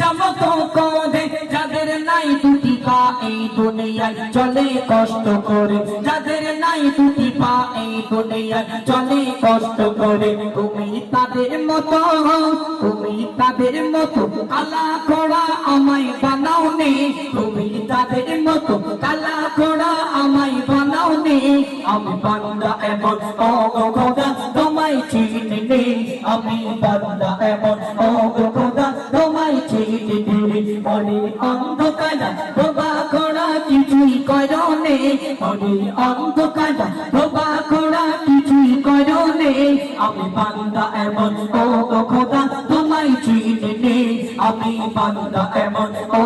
ইচ্ছামত করে, যাদের নাই দুটি পা এই দুনিয়ায় চলে কষ্ট করে, যাদের নাই দুটি পা এই দুনিয়ায় চলে কষ্ট করে। তুমি তাদের মতো, তুমি তাদের মতো কালা ঘোড়া আমায় বানাও নে, তুমি তাদের মতো কালা ঘোড়া আমায় বানাও নে। আমি বান্দা এমন ও খোদা তোমায় চিনি নে, আমি বান্দা এমন ও খোদা তোমায় চিনি নে। মনে অন্ধকারা বাবা ঘোড়া কিছুই করো নে, মনে অন্ধকারা বাবা ঘোড়া কিছুই করো নে। আমি বান্দা এমন ও খোদা তোমায় চিনি নে, আমি বান্দা এমন ও